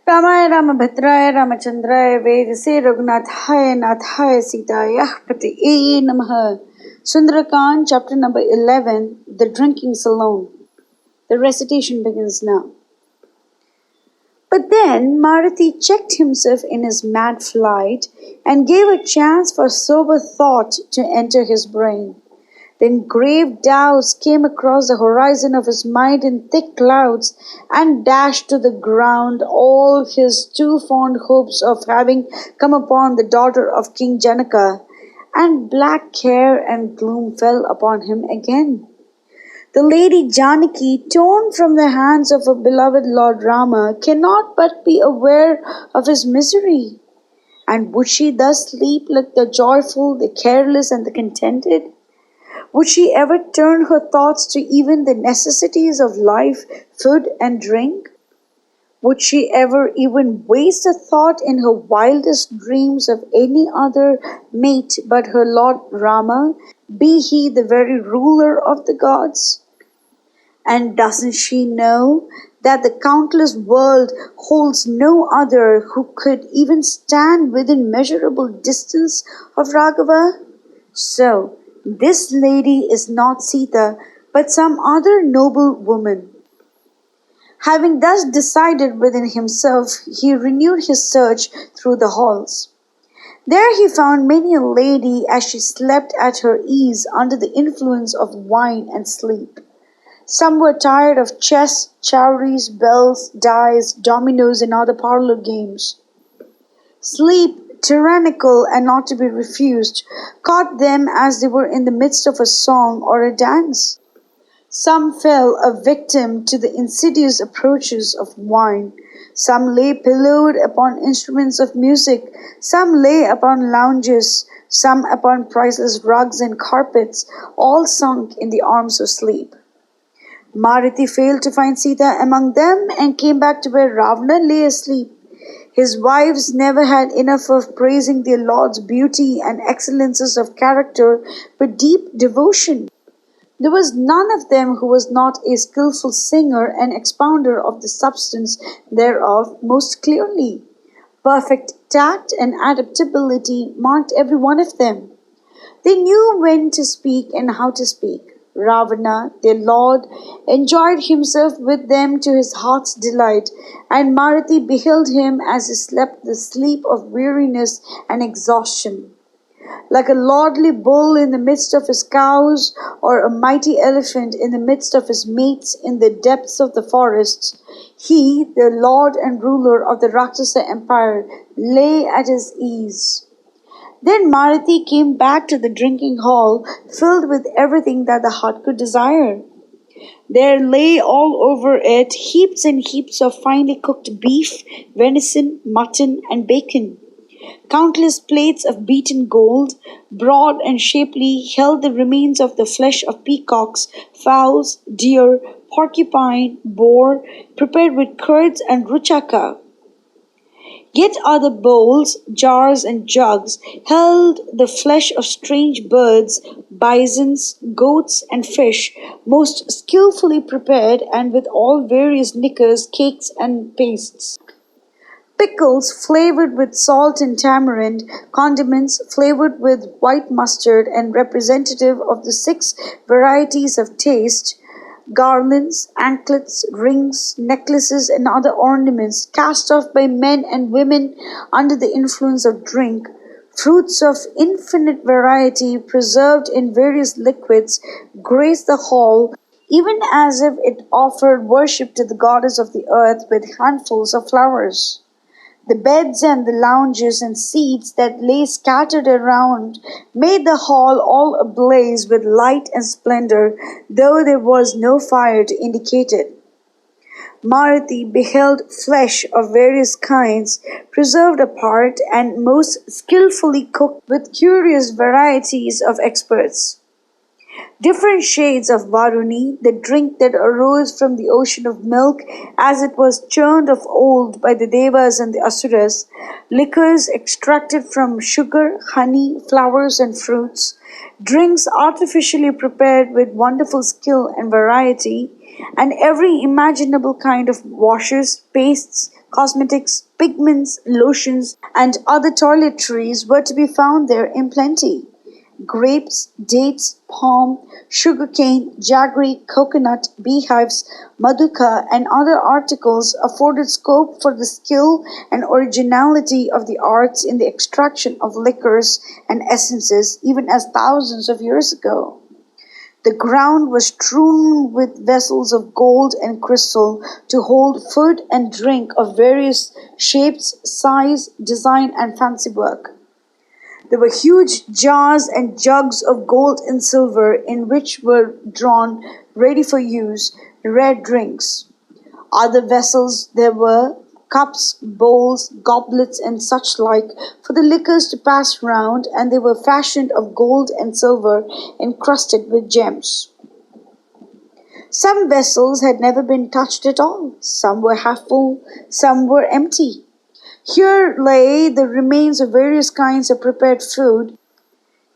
रामाय रामभद्राय रामचंद्राय वेदसे रघुनाथाय नाथाय सीताय पतये नमः. Sundarakand, chapter number 11, The Drinking Saloon. The recitation begins now. But then Maruti checked himself in his mad flight and gave a chance for sober thought to enter his brain. Then grave doubts came across the horizon of his mind in thick clouds and dashed to the ground all his too fond hopes of having come upon the daughter of King Janaka, and black care and gloom fell upon him again. The Lady Janaki, torn from the hands of her beloved Lord Rama, cannot but be aware of his misery. And would she thus sleep like the joyful, the careless, and the contented? Would she ever turn her thoughts to even the necessities of life, food and drink? Would she ever even waste a thought in her wildest dreams of any other mate but her Lord Rama, be he the very ruler of the gods? And doesn't she know that the countless world holds no other who could even stand within measurable distance of Raghava? So, this lady is not Sita, but some other noble woman. Having thus decided within himself, he renewed his search through the halls. There he found many a lady as she slept at her ease under the influence of wine and sleep. Some were tired of chess, chowries, bells, dice, dominoes, and other parlour games. Sleep, tyrannical and not to be refused, caught them as they were in the midst of a song or a dance. Some fell a victim to the insidious approaches of wine. Some lay pillowed upon instruments of music. Some lay upon lounges. Some upon priceless rugs and carpets, all sunk in the arms of sleep. Maruti failed to find Sita among them and came back to where Ravana lay asleep. His wives never had enough of praising their lord's beauty and excellences of character but deep devotion. There was none of them who was not a skilful singer and expounder of the substance thereof most clearly. Perfect tact and adaptability marked every one of them. They knew when to speak and how to speak. Ravana, their lord, enjoyed himself with them to his heart's delight, and Maruti beheld him as he slept the sleep of weariness and exhaustion. Like a lordly bull in the midst of his cows, or a mighty elephant in the midst of his mates in the depths of the forests, he, the lord and ruler of the Rakshasa empire, lay at his ease. Then Maruti came back to the drinking hall, filled with everything that the heart could desire. There lay all over it heaps and heaps of finely cooked beef, venison, mutton, and bacon. Countless plates of beaten gold, broad and shapely, held the remains of the flesh of peacocks, fowls, deer, porcupine, boar, prepared with curds and ruchaka. Yet other bowls, jars, and jugs held the flesh of strange birds, bisons, goats, and fish, most skilfully prepared, and with all various liquors, cakes, and pastes. Pickles flavored with salt and tamarind, condiments flavored with white mustard and representative of the 6 varieties of taste, garlands, anklets, rings, necklaces, and other ornaments cast off by men and women under the influence of drink, fruits of infinite variety preserved in various liquids, graced the hall, even as if it offered worship to the goddess of the earth with handfuls of flowers. The beds and the lounges and seats that lay scattered around made the hall all ablaze with light and splendor, though there was no fire to indicate it. Maruti beheld flesh of various kinds, preserved apart and most skilfully cooked with curious varieties of experts. Different shades of Varuni, the drink that arose from the ocean of milk as it was churned of old by the Devas and the Asuras, liquors extracted from sugar, honey, flowers, and fruits, drinks artificially prepared with wonderful skill and variety, and every imaginable kind of washes, pastes, Cosmetics, pigments, lotions, and other toiletries were to be found there in plenty. Grapes, dates, palm, sugarcane, jaggery, coconut, beehives, maduka, and other articles afforded scope for the skill and originality of the arts in the extraction of liquors and essences, even as thousands of years ago. The ground was strewn with vessels of gold and crystal to hold food and drink of various shapes, size, design, and fancy work. There were huge jars and jugs of gold and silver in which were drawn, ready for use, rare drinks. Other vessels there were cups, bowls, goblets, and such like, for the liquors to pass round, and they were fashioned of gold and silver, encrusted with gems. Some vessels had never been touched at all, some were half full, some were empty. Here lay the remains of various kinds of prepared food.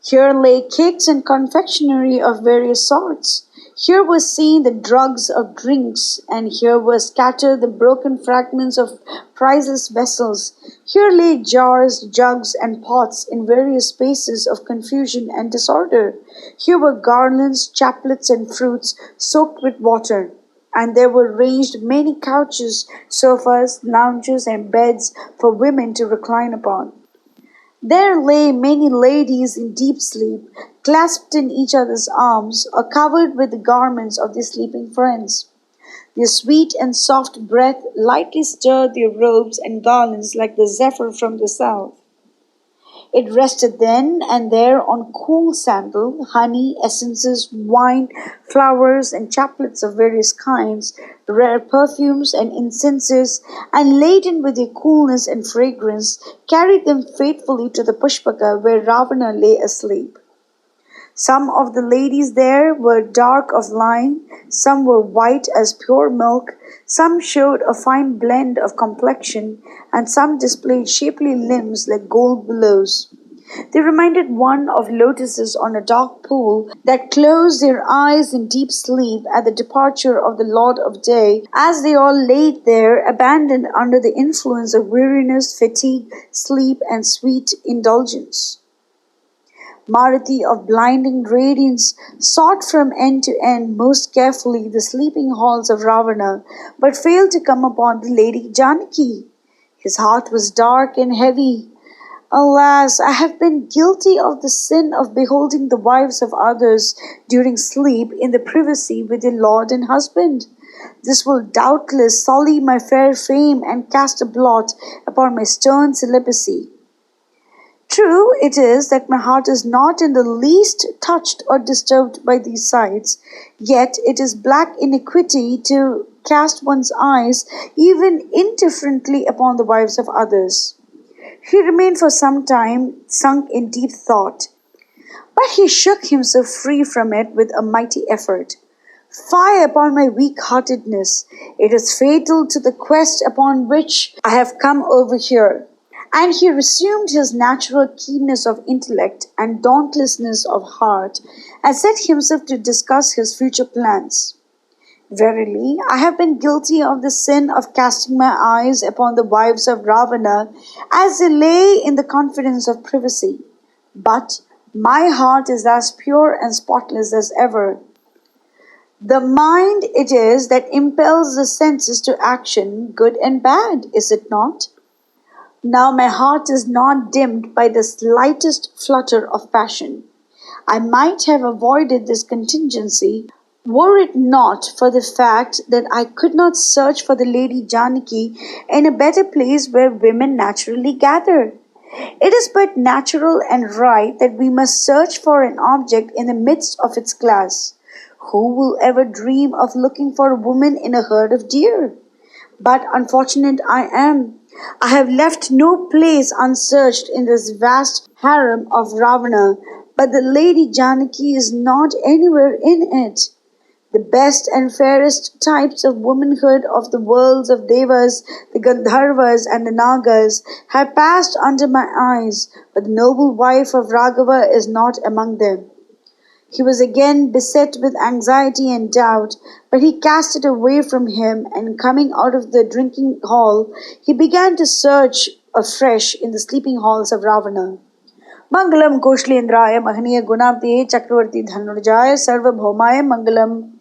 Here lay cakes and confectionery of various sorts. Here were seen the dregs of drinks, and here were scattered the broken fragments of priceless vessels. Here lay jars, jugs, and pots in various spaces of confusion and disorder. Here were garlands, chaplets, and fruits soaked with water. And there were ranged many couches, sofas, lounges, and beds for women to recline upon. There lay many ladies in deep sleep, clasped in each other's arms, or covered with the garments of their sleeping friends. Their sweet and soft breath lightly stirred their robes and garlands like the zephyr from the south. It rested then and there on cool sandal, honey, essences, wine, flowers, and chaplets of various kinds, rare perfumes and incenses, and laden with their coolness and fragrance, carried them faithfully to the Pushpaka where Ravana lay asleep. Some of the ladies there were dark of line, some were white as pure milk, some showed a fine blend of complexion, and some displayed shapely limbs like gold billows. They reminded one of lotuses on a dark pool that closed their eyes in deep sleep at the departure of the Lord of Day, as they all laid there, abandoned under the influence of weariness, fatigue, sleep, and sweet indulgence. Maruti of blinding radiance sought from end to end most carefully the sleeping halls of Ravana, but failed to come upon the Lady Janaki. His heart was dark and heavy. Alas, I have been guilty of the sin of beholding the wives of others during sleep in the privacy with their lord and husband. This will doubtless sully my fair fame and cast a blot upon my stern celibacy. True it is that my heart is not in the least touched or disturbed by these sights, yet it is black iniquity to cast one's eyes even indifferently upon the wives of others. He remained for some time sunk in deep thought, but he shook himself free from it with a mighty effort. Fie upon my weak-heartedness! It is fatal to the quest upon which I have come over here. And he resumed his natural keenness of intellect and dauntlessness of heart, and set himself to discuss his future plans. Verily, I have been guilty of the sin of casting my eyes upon the wives of Ravana as they lay in the confidence of privacy. But my heart is as pure and spotless as ever. The mind it is that impels the senses to action, good and bad, is it not? Now my heart is not dimmed by the slightest flutter of passion. I might have avoided this contingency, were it not for the fact that I could not search for the Lady Janaki in a better place where women naturally gather. It is but natural and right that we must search for an object in the midst of its class. Who will ever dream of looking for a woman in a herd of deer? But unfortunate I am. I have left no place unsearched in this vast harem of Ravana, but the Lady Janaki is not anywhere in it. The best and fairest types of womanhood of the worlds of Devas, the Gandharvas, and the Nagas have passed under my eyes, but the noble wife of Raghava is not among them. He was again beset with anxiety and doubt, but he cast it away from him, and coming out of the drinking hall, he began to search afresh in the sleeping halls of Ravana. Mangalam Koshlendra Mahaniya Gunapti Chakravarti Dhanurjaya Sarvabhaumaya Mangalam.